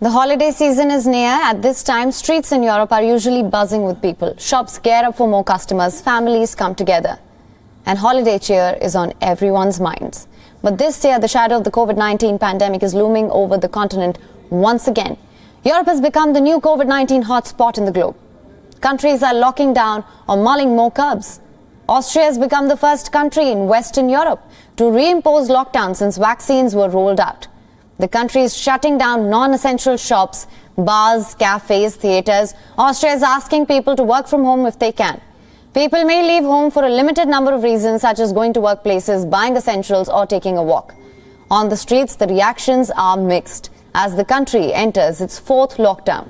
The holiday season is near. At this time, streets in Europe are usually buzzing with people. Shops gear up for more customers, families come together. And holiday cheer is on everyone's minds. But this year, the shadow of the Covid-19 pandemic is looming over the continent once again. Europe has become the new Covid-19 hotspot in the globe. Countries are locking down or mulling more curbs. Austria has become the first country in Western Europe to reimpose lockdown since vaccines were rolled out. The country is shutting down non-essential shops, bars, cafes, theatres. Austria is asking people to work from home if they can. People may leave home for a limited number of reasons, such as going to workplaces, buying essentials or taking a walk. On the streets, the reactions are mixed as the country enters its fourth lockdown.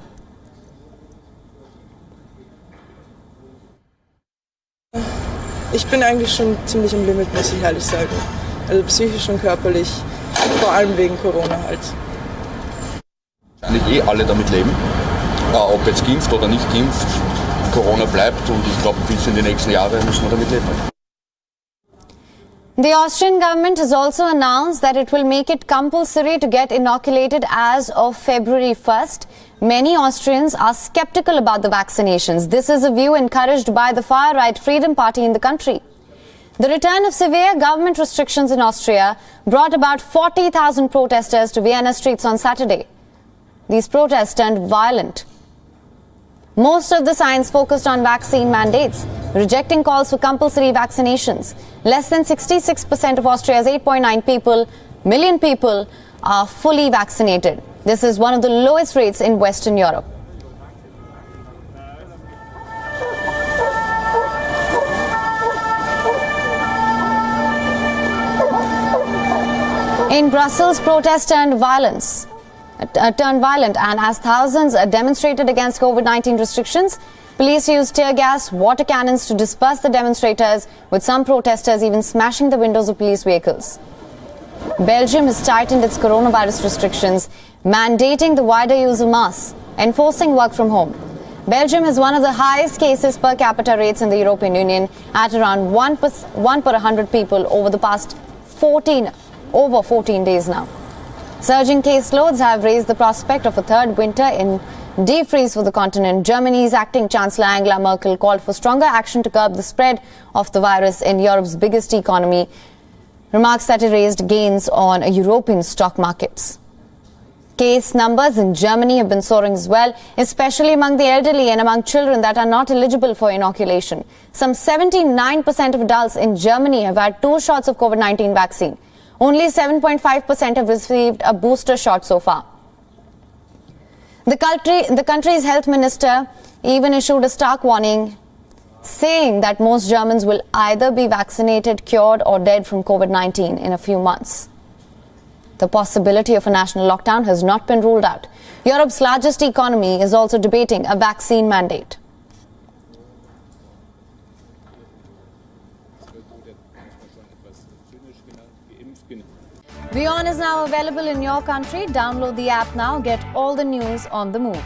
Ich bin eigentlich schon ziemlich am Limit, muss ich ehrlich sagen. Also psychisch und körperlich, vor allem wegen Corona halt. Eigentlich alle damit leben, ob jetzt geimpft oder nicht geimpft, Corona bleibt und ich glaube, bis in die nächsten Jahre müssen wir damit leben. The Austrian government has also announced that it will make it compulsory to get inoculated as of February 1st. Many Austrians are skeptical about the vaccinations. This is a view encouraged by the far-right Freedom Party in the country. The return of severe government restrictions in Austria brought about 40,000 protesters to Vienna streets on Saturday. These protests turned violent. Most of the signs focused on vaccine mandates, rejecting calls for compulsory vaccinations. Less than 66% of Austria's 8.9 million people are fully vaccinated. This is one of the lowest rates in Western Europe. In Brussels, protests turned violent, and as thousands demonstrated against Covid-19 restrictions, police used tear gas, water cannons to disperse the demonstrators, with some protesters even smashing the windows of police vehicles. Belgium has tightened its coronavirus restrictions, mandating the wider use of masks, enforcing work from home. Belgium has one of the highest cases per capita rates in the European Union at around 1 per 100 people over the past 14 days now. Surging caseloads have raised the prospect of a third winter in deep freeze for the continent. Germany's acting Chancellor Angela Merkel called for stronger action to curb the spread of the virus in Europe's biggest economy, remarks that it raised gains on European stock markets. Case numbers in Germany have been soaring as well, especially among the elderly and among children that are not eligible for inoculation. Some 79% of adults in Germany have had 2 shots of Covid-19 vaccine. Only 7.5% have received a booster shot so far. The country's health minister even issued a stark warning, saying that most Germans will either be vaccinated, cured or dead from Covid-19 in a few months. The possibility of a national lockdown has not been ruled out. Europe's largest economy is also debating a vaccine mandate. WION is now available in your country. Download the app now. Get all the news on the move.